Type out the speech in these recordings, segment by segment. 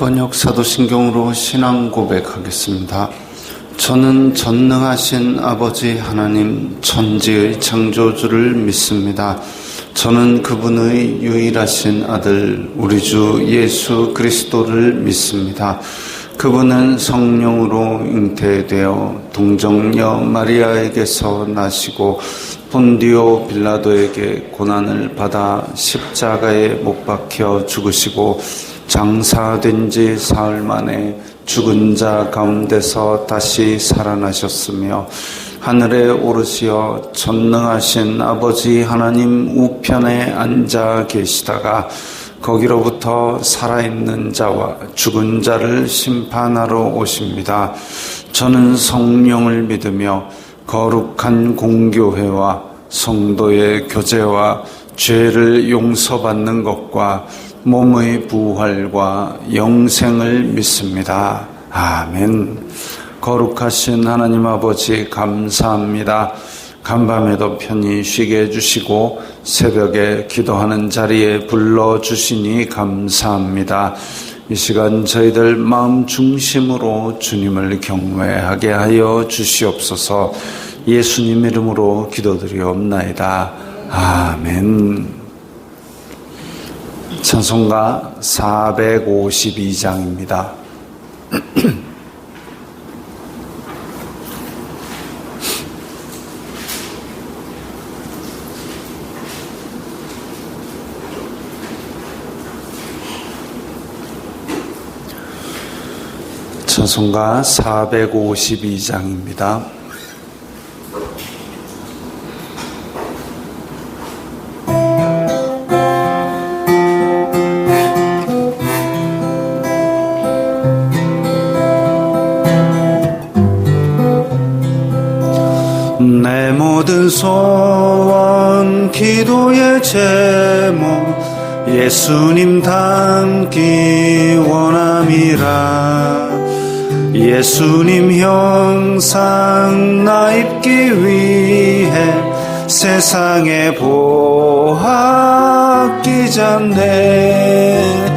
번역 사도신경으로 신앙 고백하겠습니다. 저는 전능하신 아버지 하나님 천지의 창조주를 믿습니다. 저는 그분의 유일하신 아들 우리 주 예수 그리스도를 믿습니다. 그분은 성령으로 잉태되어 동정녀 마리아에게서 나시고 본디오 빌라도에게 고난을 받아 십자가에 못 박혀 죽으시고 장사된 지 사흘 만에 죽은 자 가운데서 다시 살아나셨으며 하늘에 오르시어 전능하신 아버지 하나님 우편에 앉아 계시다가 거기로부터 살아있는 자와 죽은 자를 심판하러 오십니다. 저는 성령을 믿으며 거룩한 공교회와 성도의 교제와 죄를 용서받는 것과 몸의 부활과 영생을 믿습니다. 아멘. 거룩하신 하나님 아버지 감사합니다. 간밤에도 편히 쉬게 해주시고 새벽에 기도하는 자리에 불러주시니 감사합니다. 이 시간 저희들 마음 중심으로 주님을 경외하게 하여 주시옵소서. 예수님 이름으로 기도드리옵나이다. 아멘. 찬송가 452장입니다. 찬송가 452장입니다. 내 모든 소원 기도의 제목 예수님 닮기 원함이라. 예수님 형상 나 입기 위해 세상에 보았기 전에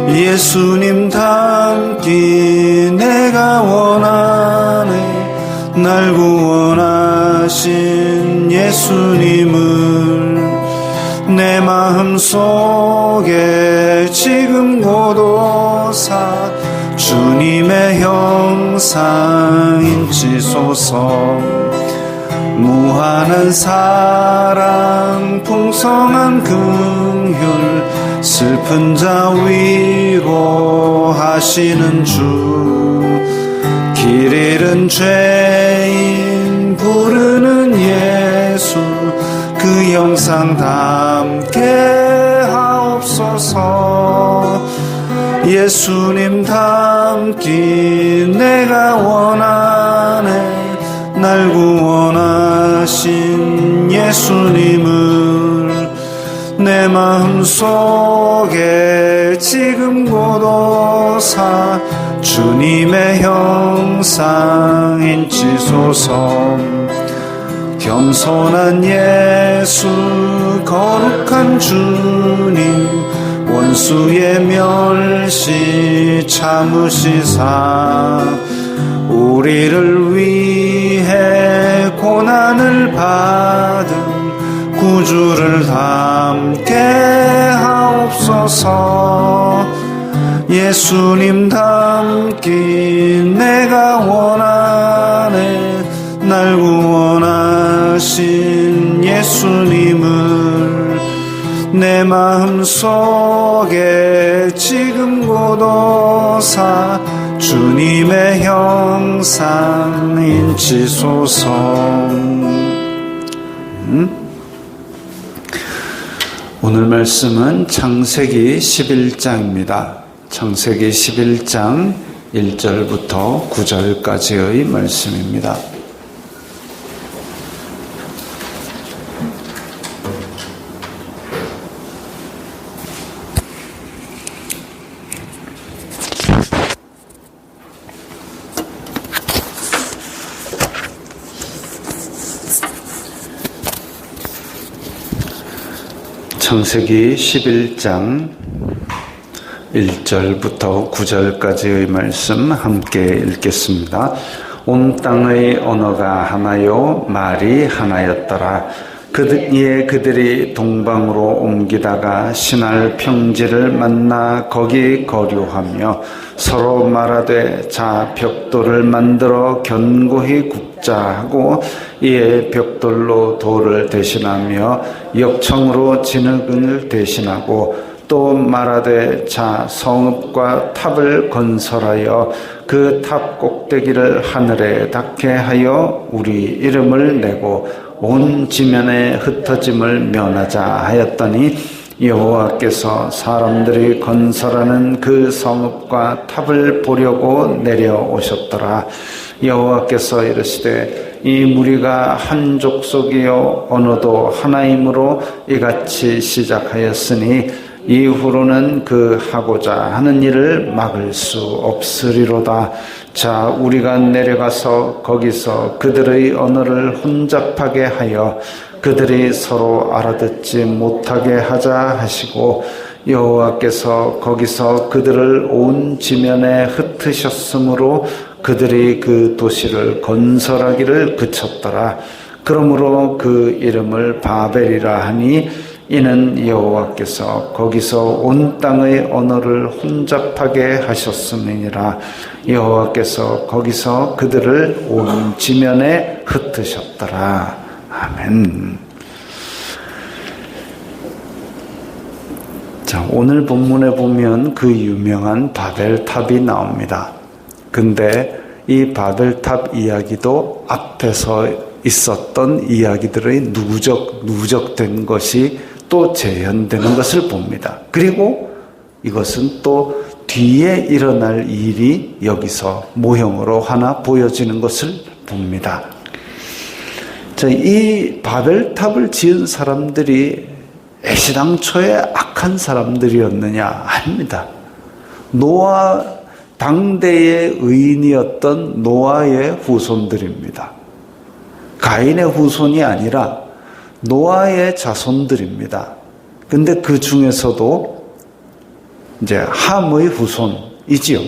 예수님 닮기 내가 원하네. 날 구원하신 예수님을 내 마음속에 지금 고도사 주님의 형상 인치소서. 무한한 사랑 풍성한 긍휼 슬픈 자 위로하시는 주. 길 잃은 죄인 부르는 예수 그 형상 담게 하옵소서. 예수님 닮기 내가 원하네. 날 구원하신 예수님을 내 마음속에 지금 고도사 주님의 형상 인치소서. 겸손한 예수 거룩한 주님 원수의 멸시 참으시사 우리를 위해 고난을 받은 구주를 담게 하옵소서. 예수님 닮기 내가 원하네. 날 구원하신 예수님을 내 마음속에 지금 고도사 주님의 형상 인치소서. 오늘 말씀은 창세기 11장입니다. 창세기 11장 1절부터 9절까지의 말씀입니다. 창세기 11장 1절부터 9절까지의 말씀 함께 읽겠습니다. 온 땅의 언어가 하나요 말이 하나였더라. 이에 그들이 동방으로 옮기다가 신할 평지를 만나 거기 거류하며 서로 말하되 자 벽돌을 만들어 견고히 굽자 하고 이에 벽돌로 돌을 대신하며 역청으로 진흙을 대신하고 또 말하되 자 성읍과 탑을 건설하여 그 탑 꼭대기를 하늘에 닿게 하여 우리 이름을 내고 온 지면에 흩어짐을 면하자 하였더니 여호와께서 사람들이 건설하는 그 성읍과 탑을 보려고 내려오셨더라. 여호와께서 이르시되 이 무리가 한 족속이요 언어도 하나이므로 이같이 시작하였으니 이후로는 그 하고자 하는 일을 막을 수 없으리로다. 자 우리가 내려가서 거기서 그들의 언어를 혼잡하게 하여 그들이 서로 알아듣지 못하게 하자 하시고 여호와께서 거기서 그들을 온 지면에 흩으셨으므로 그들이 그 도시를 건설하기를 그쳤더라. 그러므로 그 이름을 바벨이라 하니 이는 여호와께서 거기서 온 땅의 언어를 혼잡하게 하셨음이니라. 여호와께서 거기서 그들을 온 지면에 흩으셨더라. 아멘. 자, 오늘 본문에 보면 그 유명한 바벨탑이 나옵니다. 근데 이 바벨탑 이야기도 앞에서 있었던 이야기들의 누적된 것이 또 재현되는 것을 봅니다. 그리고 이것은 또 뒤에 일어날 일이 여기서 모형으로 하나 보여지는 것을 봅니다. 자, 이 바벨탑을 지은 사람들이 애시당초에 악한 사람들이었느냐? 아닙니다. 당대의 의인이었던 노아의 후손들입니다. 가인의 후손이 아니라 노아의 자손들입니다. 근데 그 중에서도 이제 함의 후손이지요.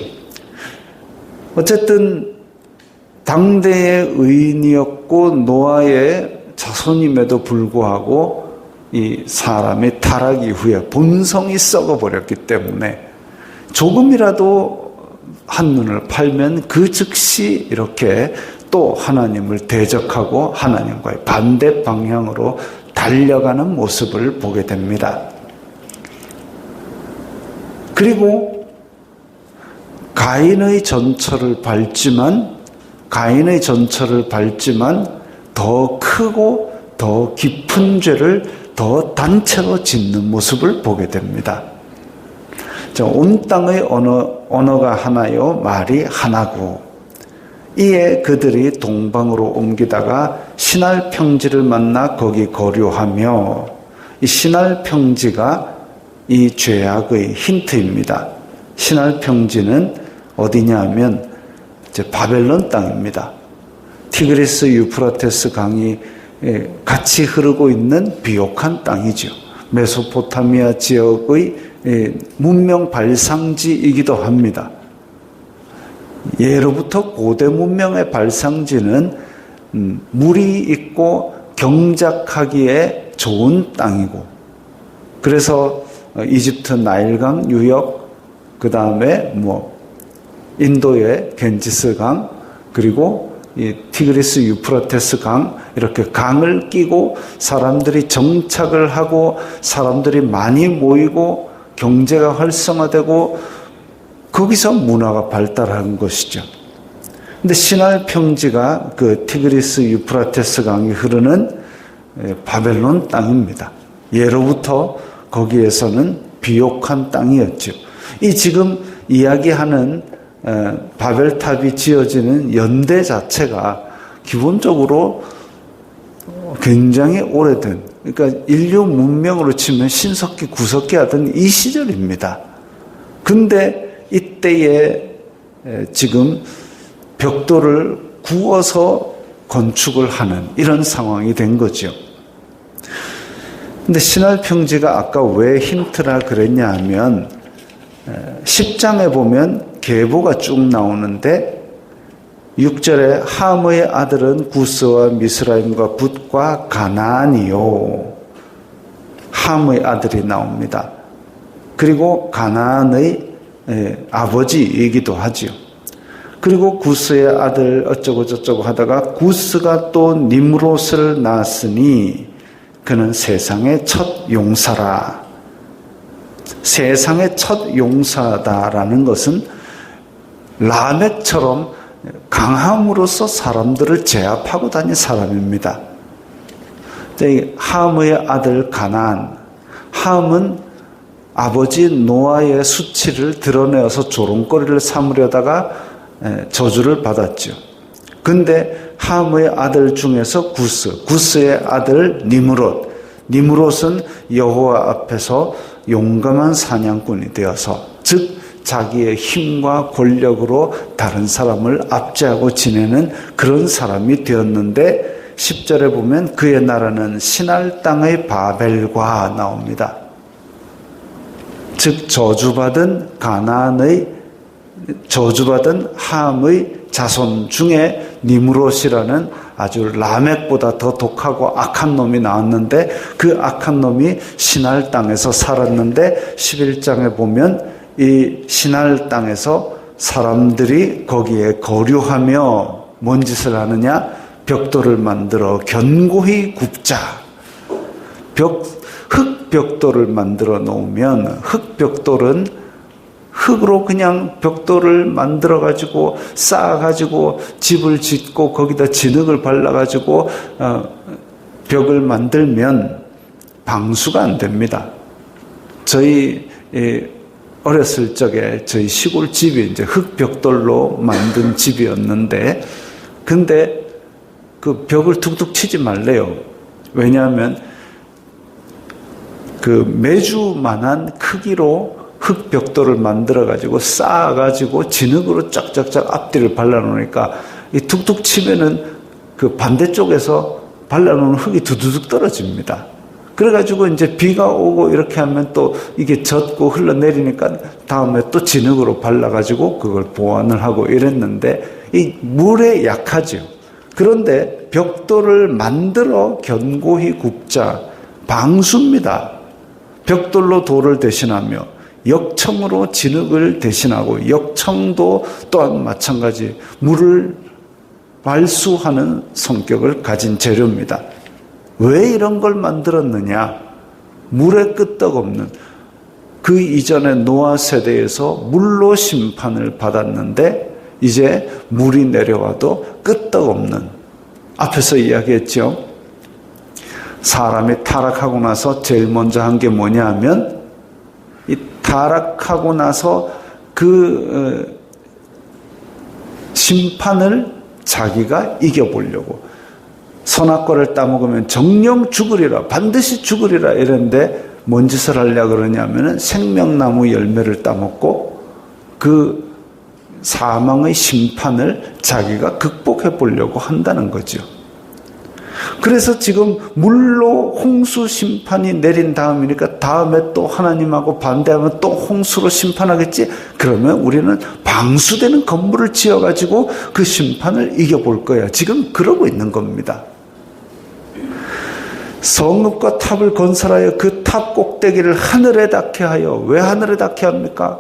어쨌든 당대의 의인이었고 노아의 자손임에도 불구하고 이 사람의 타락 이후에 본성이 썩어버렸기 때문에 조금이라도 한눈을 팔면 그 즉시 이렇게 또 하나님을 대적하고 하나님과의 반대 방향으로 달려가는 모습을 보게 됩니다. 그리고 가인의 전철을 밟지만 더 크고 더 깊은 죄를 더 단체로 짓는 모습을 보게 됩니다. 온 땅의 언어가 하나요 말이 하나고 이에 그들이 동방으로 옮기다가 신할 평지를 만나 거기 거류하며 이 신할 평지가 이 죄악의 힌트입니다. 신할 평지는 어디냐 하면 이제 바벨론 땅입니다. 티그리스 유프라테스 강이 같이 흐르고 있는 비옥한 땅이죠. 메소포타미아 지역의 문명 발상지이기도 합니다. 예로부터 고대 문명의 발상지는 물이 있고 경작하기에 좋은 땅이고 그래서 이집트 나일강 유역 그 다음에 인도의 겐지스강 그리고 이 티그리스 유프라테스 강 이렇게 강을 끼고 사람들이 정착을 하고 사람들이 많이 모이고 경제가 활성화되고 거기서 문화가 발달한 것이죠. 근데 신할 평지가 그 티그리스 유프라테스 강이 흐르는 바벨론 땅입니다. 예로부터 거기에서는 비옥한 땅이었죠. 이 지금 이야기하는 바벨탑이 지어지는 연대 자체가 기본적으로 굉장히 오래된, 그러니까 인류 문명으로 치면 신석기, 구석기 하던 이 시절입니다. 근데 이때에 지금 벽돌을 구워서 건축을 하는 이런 상황이 된 거죠. 근데 신할 평지가 아까 왜 힌트라 그랬냐 하면 10장에 보면 계보가 쭉 나오는데 6절에 함의 아들은 구스와 미스라임과 붓과 가나안이요. 함의 아들이 나옵니다. 그리고 가나안의 아버지이기도 하지요. 그리고 구스의 아들 어쩌고 저쩌고 하다가 구스가 또 니므롯을 낳았으니 그는 세상의 첫 용사라. 세상의 첫 용사다라는 것은 라멕처럼 강함으로써 사람들을 제압하고 다닌 사람입니다. 함의 아들 가나안. 함은 아버지 노아의 수치를 드러내어서 조롱거리를 삼으려다가 저주를 받았죠. 근데 함의 아들 중에서 구스의 아들 니므롯은 여호와 앞에서 용감한 사냥꾼이 되어서, 즉 자기의 힘과 권력으로 다른 사람을 압제하고 지내는 그런 사람이 되었는데 10절에 보면 그의 나라는 시날 땅의 바벨과 나옵니다. 즉 저주받은 함의 자손 중에 니므롯이라는 아주 라멕보다 더 독하고 악한 놈이 나왔는데 그 악한 놈이 시날 땅에서 살았는데 11장에 보면 이 시날 땅에서 사람들이 거기에 거류하며 뭔 짓을 하느냐? 벽돌을 만들어 견고히 굽자. 흙벽돌을 만들어 놓으면, 흙벽돌은 흙으로 그냥 벽돌을 만들어 가지고 쌓아 가지고 집을 짓고 거기다 진흙을 발라 가지고 벽을 만들면 방수가 안 됩니다. 저희 어렸을 적에 저희 시골 집이 이제 흙벽돌로 만든 집이었는데, 근데 그 벽을 툭툭 치지 말래요. 왜냐하면 그 메주만한 크기로 흙벽돌을 만들어가지고 쌓아가지고 진흙으로 쫙쫙쫙 앞뒤를 발라놓으니까 이 툭툭 치면은 그 반대쪽에서 발라놓은 흙이 두두둑 떨어집니다. 그래가지고 이제 비가 오고 이렇게 하면 또 이게 젖고 흘러내리니까 다음에 또 진흙으로 발라가지고 그걸 보완을 하고 이랬는데 이 물에 약하죠. 그런데 벽돌을 만들어 견고히 굽자. 방수입니다. 벽돌로 돌을 대신하며 역청으로 진흙을 대신하고, 역청도 또한 마찬가지 물을 발수하는 성격을 가진 재료입니다. 왜 이런 걸 만들었느냐? 물에 끄떡없는, 그 이전에 노아 세대에서 물로 심판을 받았는데 이제 물이 내려와도 끄떡없는, 앞에서 이야기했죠. 사람이 타락하고 나서 제일 먼저 한 게 뭐냐 하면, 이 타락하고 나서 그 심판을 자기가 이겨보려고, 선악과를 따먹으면 정령 죽으리라, 반드시 죽으리라 이랬는데 뭔 짓을 하려고 그러냐면은 생명나무 열매를 따먹고 그 사망의 심판을 자기가 극복해 보려고 한다는 거죠. 그래서 지금 물로 홍수 심판이 내린 다음이니까 다음에 또 하나님하고 반대하면 또 홍수로 심판하겠지? 그러면 우리는 방수되는 건물을 지어가지고 그 심판을 이겨볼 거야. 지금 그러고 있는 겁니다. 성읍과 탑을 건설하여 그 탑 꼭대기를 하늘에 닿게 하여, 왜 하늘에 닿게 합니까?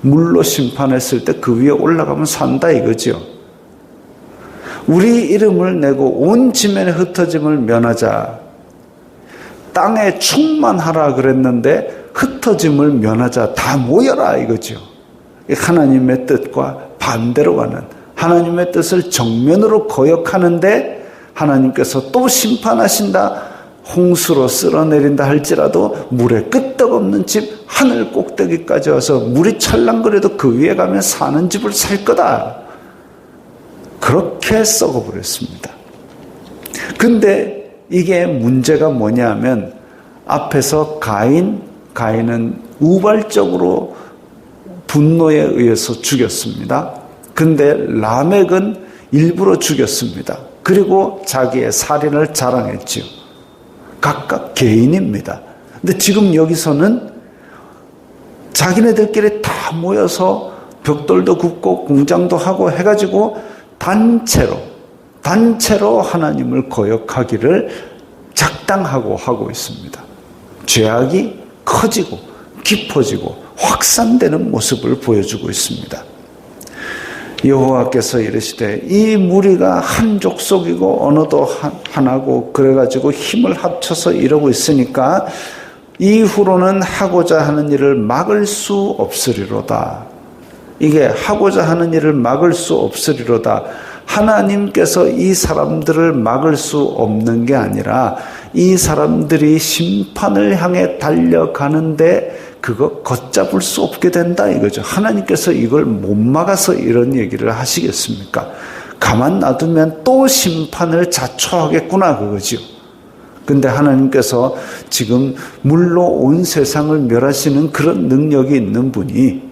물로 심판했을 때 그 위에 올라가면 산다 이거죠. 우리 이름을 내고 온 지면에 흩어짐을 면하자. 땅에 충만하라 그랬는데 흩어짐을 면하자. 다 모여라 이거죠. 하나님의 뜻과 반대로 가는, 하나님의 뜻을 정면으로 거역하는데 하나님께서 또 심판하신다. 홍수로 쓸어내린다 할지라도 물에 끄떡없는 집 하늘 꼭대기까지 와서 물이 찰랑거려도 그 위에 가면 사는 집을 살 거다. 그렇게 썩어버렸습니다. 근데 이게 문제가 뭐냐 하면, 앞에서 가인은 우발적으로 분노에 의해서 죽였습니다. 근데 라멕은 일부러 죽였습니다. 그리고 자기의 살인을 자랑했지요. 각각 개인입니다. 근데 지금 여기서는 자기네들끼리 다 모여서 벽돌도 굽고 공장도 하고 해가지고 단체로 하나님을 거역하기를 작당하고 하고 있습니다. 죄악이 커지고 깊어지고 확산되는 모습을 보여주고 있습니다. 여호와께서 이르시되 이 무리가 한 족속이고 언어도 하나고 그래가지고 힘을 합쳐서 이러고 있으니까 이후로는 하고자 하는 일을 막을 수 없으리로다. 이게 하고자 하는 일을 막을 수 없으리로다. 하나님께서 이 사람들을 막을 수 없는 게 아니라 이 사람들이 심판을 향해 달려가는데 그거 걷잡을 수 없게 된다 이거죠. 하나님께서 이걸 못 막아서 이런 얘기를 하시겠습니까? 가만 놔두면 또 심판을 자초하겠구나 그거죠. 근데 하나님께서 지금 물로 온 세상을 멸하시는 그런 능력이 있는 분이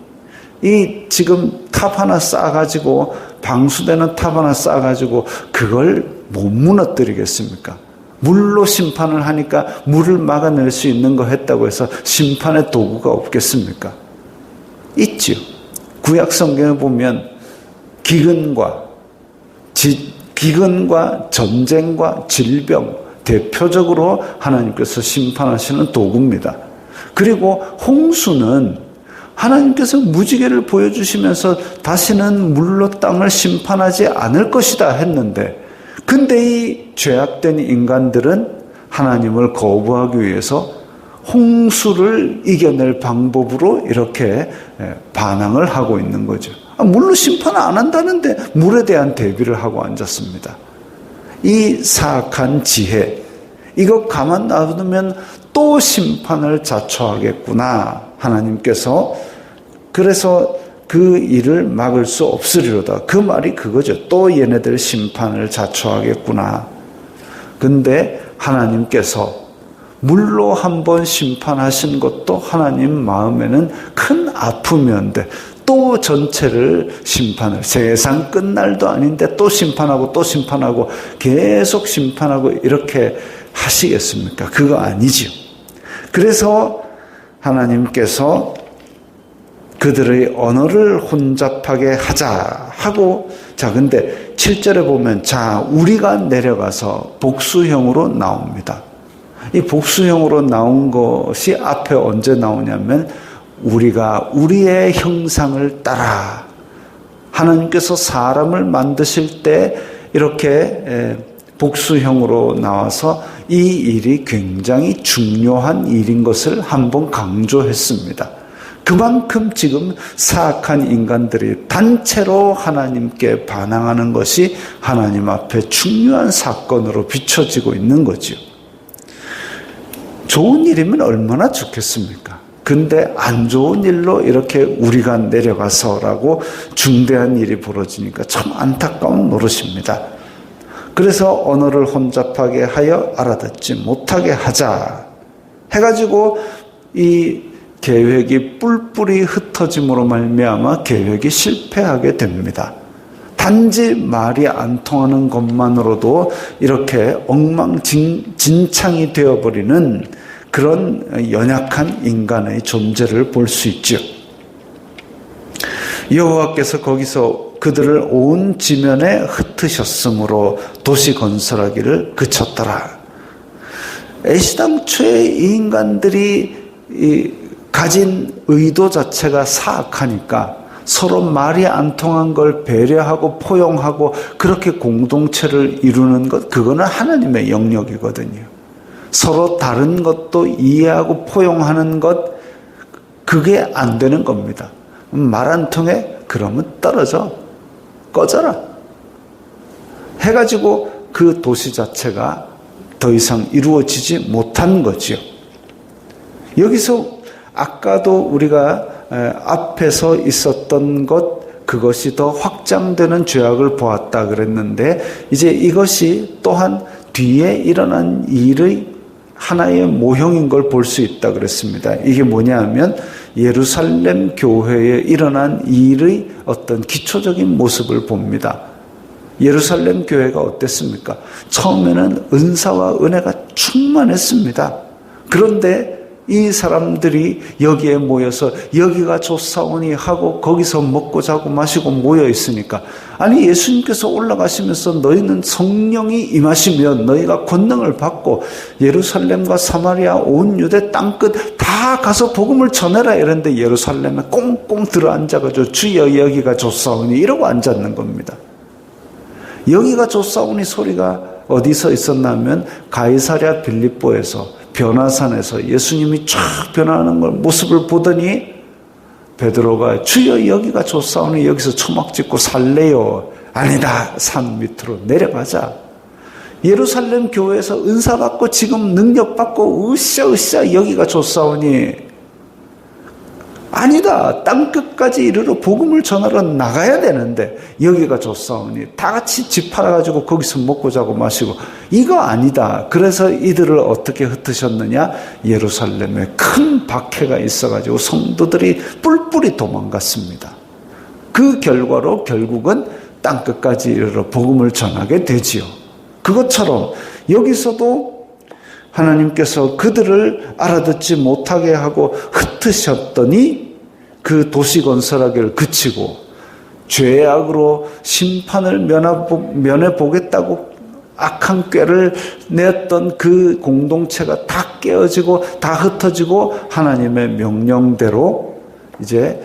이 지금 탑 하나 쌓아가지고 방수되는 탑 하나 쌓아가지고 그걸 못 무너뜨리겠습니까? 물로 심판을 하니까 물을 막아낼 수 있는 거 했다고 해서 심판의 도구가 없겠습니까? 있지요. 구약 성경에 보면 기근과 전쟁과 질병 대표적으로 하나님께서 심판하시는 도구입니다. 그리고 홍수는 하나님께서 무지개를 보여주시면서 다시는 물로 땅을 심판하지 않을 것이다 했는데 근데 이 죄악된 인간들은 하나님을 거부하기 위해서 홍수를 이겨낼 방법으로 이렇게 반항을 하고 있는 거죠. 물로 심판 안 한다는데 물에 대한 대비를 하고 앉았습니다. 이 사악한 지혜, 이거 가만 놔두면 또 심판을 자초하겠구나. 하나님께서 그래서 그 일을 막을 수 없으리로다. 그 말이 그거죠. 또 얘네들 심판을 자초하겠구나. 근데 하나님께서 물로 한번 심판하신 것도 하나님 마음에는 큰 아픔이었는데 또 전체를 심판을 세상 끝날도 아닌데 또 심판하고 또 심판하고 계속 심판하고 이렇게 하시겠습니까? 그거 아니지요. 그래서 하나님께서 그들의 언어를 혼잡하게 하자 하고 자 근데 7절에 보면 자 우리가 내려가서 복수형으로 나옵니다. 이 복수형으로 나온 것이 앞에 언제 나오냐면 우리가 우리의 형상을 따라 하나님께서 사람을 만드실 때 이렇게 복수형으로 나와서 이 일이 굉장히 중요한 일인 것을 한번 강조했습니다. 그만큼 지금 사악한 인간들이 단체로 하나님께 반항하는 것이 하나님 앞에 중요한 사건으로 비춰지고 있는 거죠. 좋은 일이면 얼마나 좋겠습니까? 근데 안 좋은 일로 이렇게 우리가 내려가서라고 중대한 일이 벌어지니까 참 안타까운 노릇입니다. 그래서 언어를 혼잡하게 하여 알아듣지 못하게 하자 해가지고 이 계획이 뿔뿔이 흩어짐으로 말미암아 계획이 실패하게 됩니다. 단지 말이 안 통하는 것만으로도 이렇게 엉망진창이 되어버리는 그런 연약한 인간의 존재를 볼 수 있죠. 여호와께서 거기서 그들을 온 지면에 흩으셨으므로 도시 건설하기를 그쳤더라. 애시당초에 이 인간들이 가진 의도 자체가 사악하니까 서로 말이 안 통한 걸 배려하고 포용하고 그렇게 공동체를 이루는 것, 그거는 하나님의 영역이거든요. 서로 다른 것도 이해하고 포용하는 것, 그게 안 되는 겁니다. 말 안 통해? 그러면 떨어져. 꺼져라. 해가지고 그 도시 자체가 더 이상 이루어지지 못한 거지요. 여기서 아까도 우리가 앞에서 있었던 것, 그것이 더 확장되는 죄악을 보았다 그랬는데 이제 이것이 또한 뒤에 일어난 일의 하나의 모형인 걸 볼 수 있다 그랬습니다. 이게 뭐냐 하면 예루살렘 교회에 일어난 일의 어떤 기초적인 모습을 봅니다. 예루살렘 교회가 어땠습니까? 처음에는 은사와 은혜가 충만했습니다. 그런데 이 사람들이 여기에 모여서 여기가 좋사오니 하고 거기서 먹고 자고 마시고 모여 있으니까, 아니 예수님께서 올라가시면서 너희는 성령이 임하시면 너희가 권능을 받고 예루살렘과 사마리아 온 유대 땅끝 다 가서 복음을 전해라 이랬는데 예루살렘에 꽁꽁 들어앉아가지고 주여 여기가 좋사오니 이러고 앉았는 겁니다. 여기가 좋사오니 소리가 어디서 있었냐면 가이사랴 빌립보에서, 변화산에서 예수님이 쫙 변화하는 걸 모습을 보더니 베드로가 주여 여기가 좋사오니 여기서 초막 짓고 살래요? 아니다, 산 밑으로 내려가자. 예루살렘 교회에서 은사 받고 지금 능력 받고 으쌰으쌰 여기가 좋사오니, 아니다, 땅끝까지 이르러 복음을 전하러 나가야 되는데 여기가 좋사오니 다 같이 집 팔아가지고 거기서 먹고 자고 마시고, 이거 아니다. 그래서 이들을 어떻게 흩으셨느냐, 예루살렘에 큰 박해가 있어가지고 성도들이 뿔뿔이 도망갔습니다. 그 결과로 결국은 땅끝까지 이르러 복음을 전하게 되지요. 그것처럼 여기서도 하나님께서 그들을 알아듣지 못하게 하고 흩으셨더니 그 도시 건설하기를 그치고 죄악으로 심판을 면해 보겠다고 악한 꾀를 내었던 그 공동체가 다 깨어지고 다 흩어지고 하나님의 명령대로 이제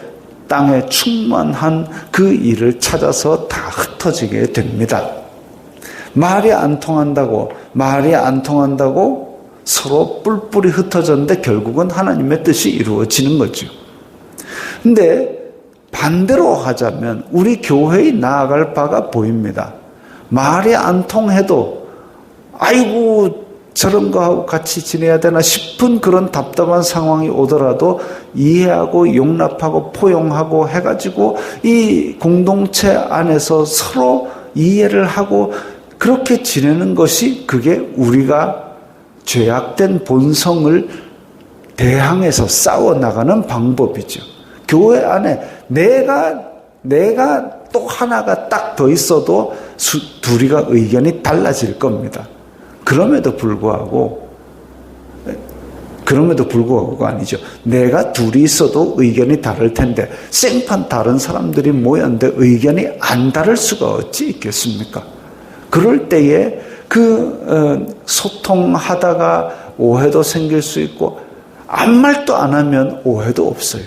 땅에 충만한 그 일을 찾아서 다 흩어지게 됩니다. 말이 안 통한다고 서로 뿔뿔이 흩어졌는데 결국은 하나님의 뜻이 이루어지는 거죠. 근데 반대로 하자면 우리 교회에 나아갈 바가 보입니다. 말이 안 통해도 아이고 저런 거하고 같이 지내야 되나 싶은 그런 답답한 상황이 오더라도 이해하고 용납하고 포용하고 해가지고 이 공동체 안에서 서로 이해를 하고 그렇게 지내는 것이, 그게 우리가 죄악된 본성을 대항해서 싸워나가는 방법이죠. 교회 안에 내가 또 하나가 딱 더 있어도 둘이가 의견이 달라질 겁니다. 그럼에도 불구하고가 아니죠. 내가 둘이 있어도 의견이 다를 텐데 생판 다른 사람들이 모였는데 의견이 안 다를 수가 어찌 있겠습니까? 그럴 때에 소통하다가 오해도 생길 수 있고, 아무 말도 안 하면 오해도 없어요.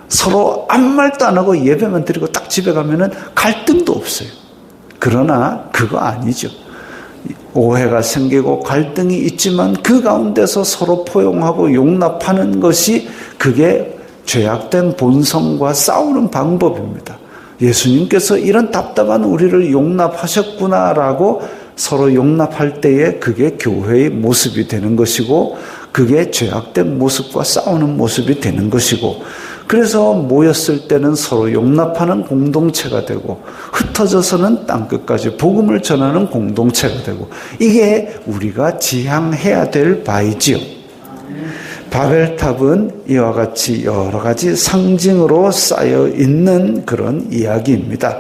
서로 아무 말도 안 하고 예배만 드리고 딱 집에 가면은 갈등도 없어요. 그러나 그거 아니죠. 오해가 생기고 갈등이 있지만 그 가운데서 서로 포용하고 용납하는 것이, 그게 죄악된 본성과 싸우는 방법입니다. 예수님께서 이런 답답한 우리를 용납하셨구나라고 서로 용납할 때에 그게 교회의 모습이 되는 것이고, 그게 죄악된 모습과 싸우는 모습이 되는 것이고, 그래서 모였을 때는 서로 용납하는 공동체가 되고 흩어져서는 땅끝까지 복음을 전하는 공동체가 되고, 이게 우리가 지향해야 될 바이지요. 바벨탑은 이와 같이 여러 가지 상징으로 쌓여 있는 그런 이야기입니다.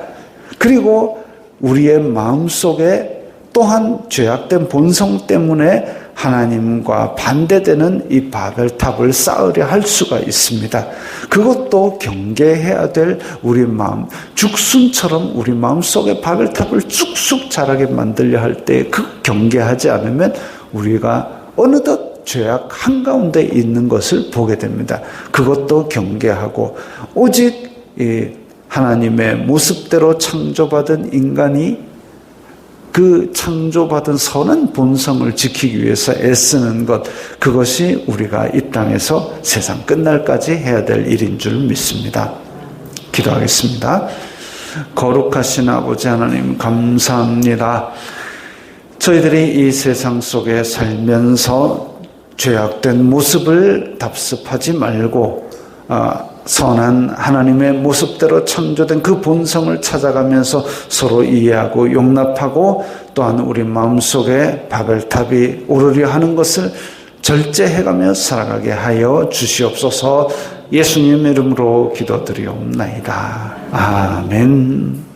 그리고 우리의 마음속에 또한 죄악된 본성 때문에 하나님과 반대되는 이 바벨탑을 쌓으려 할 수가 있습니다. 그것도 경계해야 될 우리 마음, 죽순처럼 우리 마음속에 바벨탑을 쑥쑥 자라게 만들려 할 때 그 경계하지 않으면 우리가 어느덧 죄악 한가운데 있는 것을 보게 됩니다. 그것도 경계하고, 오직 하나님의 모습대로 창조받은 인간이 그 창조받은 선한 본성을 지키기 위해서 애쓰는 것, 그것이 우리가 이 땅에서 세상 끝날까지 해야 될 일인 줄 믿습니다. 기도하겠습니다. 거룩하신 아버지 하나님, 감사합니다. 저희들이 이 세상 속에 살면서 죄악된 모습을 답습하지 말고 선한 하나님의 모습대로 창조된 그 본성을 찾아가면서 서로 이해하고 용납하고, 또한 우리 마음속에 바벨탑이 오르려 하는 것을 절제해가며 살아가게 하여 주시옵소서. 예수님 이름으로 기도드리옵나이다. 아멘.